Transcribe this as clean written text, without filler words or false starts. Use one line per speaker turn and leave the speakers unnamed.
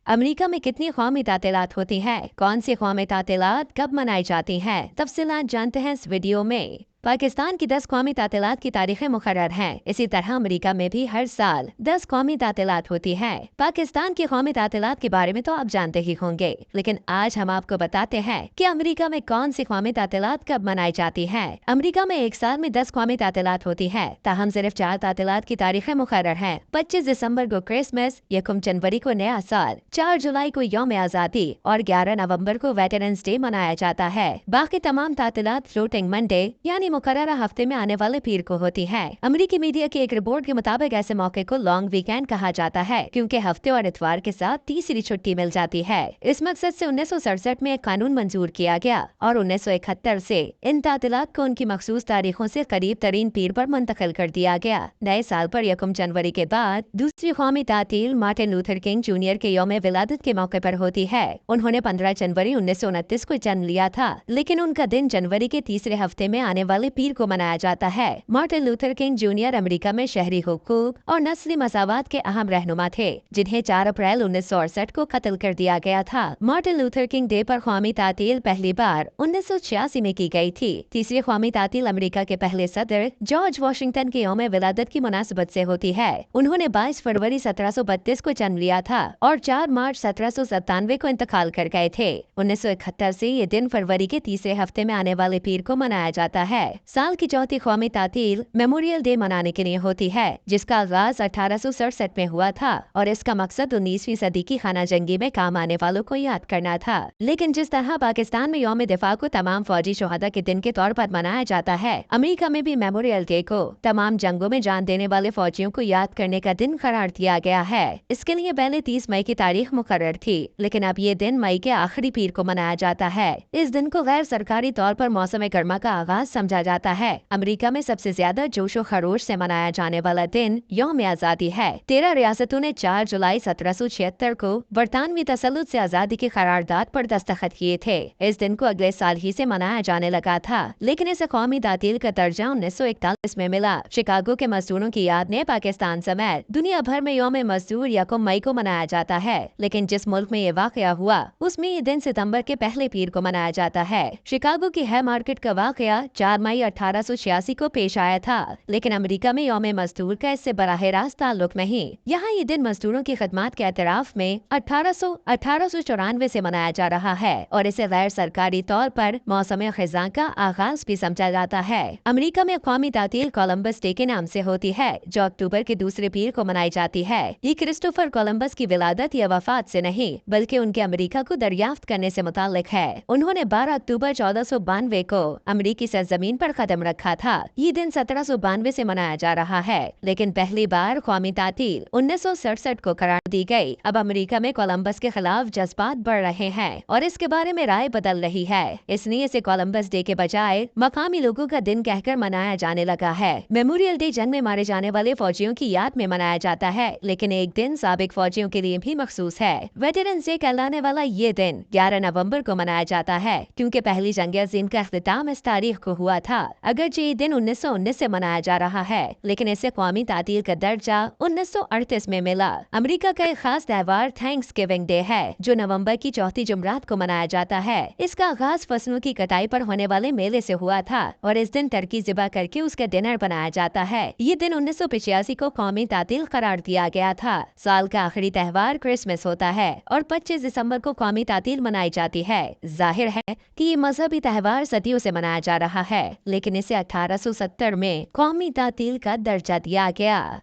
America में कितनी कौमी तातीलात होती हैं? कौन सी कौमी तातीलात कब मनाई जाती हैं? तफसीलात जानते हैं इस वीडियो में। पाकिस्तान की 10 कौमी तातीलात की तारीखें मुकर्रर हैं। इसी तरह अमेरिका में भी हर साल 10 कौमी तातीलात होती हैं। पाकिस्तान की कौमी तातीलात के बारे में तो आप जानते ही होंगे, लेकिन आज हम आपको बताते हैं कि अमेरिका में कौन सी कौमी तातीलात कब मनाई जाती हैं। अमेरिका में एक साल में 10 कौमी तातीलात होती है, ताहम सिर्फ 4 तातीलात की तारीखें मुकर्रर हैं। 25 दिसंबर को क्रिसमस, 1 जनवरी को नया साल, 4 जुलाई को यौम आज़ादी और 11 नवंबर को वेटरन्स डे मनाया जाता है। बाकी तमाम तातीलात फ्लोटिंग मंडे यानी मुकर्ररा हफ्ते में आने वाले पीर को होती है। अमेरिकी मीडिया की एक रिपोर्ट के मुताबिक ऐसे मौके को लॉन्ग वीकेंड कहा जाता है, क्योंकि हफ्ते और इतवार के साथ तीसरी छुट्टी मिल जाती है। इस मकसद से 1967 में एक कानून मंजूर किया गया और 1971 से इन तातीलात को उनकी मखसूस तारीखों से करीब तरीन पीर पर मुंतकिल कर दिया गया। नए साल पर 1 जनवरी के बाद दूसरी कौमी तातील मार्टिन लूथर किंग जूनियर के यौम विलादत के मौके पर होती है। उन्होंने 15 जनवरी 1929 को जन्म लिया था, लेकिन उनका दिन जनवरी के तीसरे हफ्ते में आने वाले पीर को मनाया जाता है। Martin Luther king junior America में शहरी हुकूक और नस्ली मसावात के अहम रहनुमा थे, जिन्हें 4 अप्रैल 1968 को कत्ल कर दिया गया था। मार्टिन लूथर किंग डे पर कौमी तातील पहली बार 1986 में की गई थी। तीसरी कौमी तातील अमेरिका के पहले सदर जॉर्ज वॉशिंगटन के यौम विलादत की मुनासिबत से होती है। उन्होंने 22 फरवरी 1732 को जन्म लिया था और 4 मार्च 1797 को इंतकाल कर गए थे। 1971 से ये दिन फरवरी के तीसरे हफ्ते में आने वाले पीर को मनाया जाता है। साल की चौथी कौमी तातील मेमोरियल डे मनाने के लिए होती है, जिसका आगाज 1867 में हुआ था और इसका मकसद 19वीं सदी की खाना जंगी में काम आने वालों को याद करना था। लेकिन जिस तरह पाकिस्तान में यौम दिफा को तमाम फौजी शोहदा के दिन के तौर पर मनाया जाता है, अमेरिका में भी मेमोरियल डे को तमाम जंगों में जान देने वाले फौजियों को याद करने का दिन करार दिया गया है। इसके लिए पहले 30 मई की तारीख मुकर्रर थी, लेकिन अब ये दिन मई के आखिरी पीर को मनाया जाता है। इस दिन को गैर सरकारी तौर पर मौसम गर्मा का आगाज समझा जाता है। अमेरिका में सबसे ज्यादा जोशो खरोश से मनाया जाने वाला दिन यौम आज़ादी है। 13 रियासतों ने 4 जुलाई 1776 को बरतानवी तसल्लुत से आज़ादी की करारदाद पर दस्तखत किए थे। इस दिन को अगले साल ही से मनाया जाने लगा था, लेकिन इसे कौमी तातील का दर्जा 1941 में मिला। शिकागो के मजदूरों की याद में पाकिस्तान समेत दुनिया भर में यौम मजदूर 1 मई को मनाया जाता है, लेकिन जिस मुल्क में ये वाकया हुआ उसमें ये दिन सितंबर के पहले पीर को मनाया जाता है। शिकागो की है मार्केट का वाकया 4 मई 1886 को पेश आया था, लेकिन अमेरिका में यौम मजदूर का इससे बराह रास्त ताल्लुक नहीं। यहाँ ये दिन मजदूरों की खदमात के एतराफ में 1894 से मनाया जा रहा है और इसे गैर सरकारी तौर पर मौसम खिज़ां का आगाज भी समझा जाता है। अमेरिका में कौमी तातील कोलंबस डे के नाम से होती है, जो अक्टूबर के दूसरे पीर को मनाई जाती है। ये क्रिस्टोफर कोलंबस की विलादत या वफात से नहीं, बल्कि उनके अमेरिका को दरियाफ्त करने से मुताल्लिक है। उन्होंने 12 अक्टूबर 1492 को अमेरिकी सरजमीन पर कदम रखा था। ये दिन 1792 से मनाया जा रहा है, लेकिन पहली बार कौमी तातील 1967 को करार दी गई। अब अमेरिका में कोलंबस के खिलाफ जज्बात बढ़ रहे हैं और इसके बारे में राय बदल रही है, इसलिए इसे कोलंबस डे के बजाय मकामी लोगों का दिन कहकर मनाया जाने लगा है। मेमोरियल डे जंग में मारे जाने वाले फौजियों की याद में मनाया जाता है, लेकिन एक दिन साबिक फौजियों के लिए भी मखसूस है। वेटरन्स डे कहलाने वाला ये दिन 11 नवंबर को मनाया जाता है, क्योंकि पहली जंग अज़ीम का इख्तिताम इस तारीख को हुआ था। अगरचे ये दिन 1919 से मनाया जा रहा है, लेकिन इसे कौमी तातील का दर्जा 1938 में मिला। अमेरिका का एक खास त्यौहार थैंक्स गिविंग डे है, जो नवंबर की चौथी जुमरात को मनाया जाता है। इसका आगाज फसलों की कटाई पर होने वाले मेले से हुआ था और इस दिन टर्की ज़िबा करके उसका डिनर बनाया जाता है। ये दिन 1985 को कौमी तातील करार दिया गया था। साल का आखिरी त्यौहार क्रिसमस होता है और 25 दिसंबर को कौमी तातील मनाई जाती है। जाहिर है कि ये मजहबी त्यौहार सदियों से मनाया जा रहा है, लेकिन इसे 1870 में कौमी तातील का दर्जा दिया गया।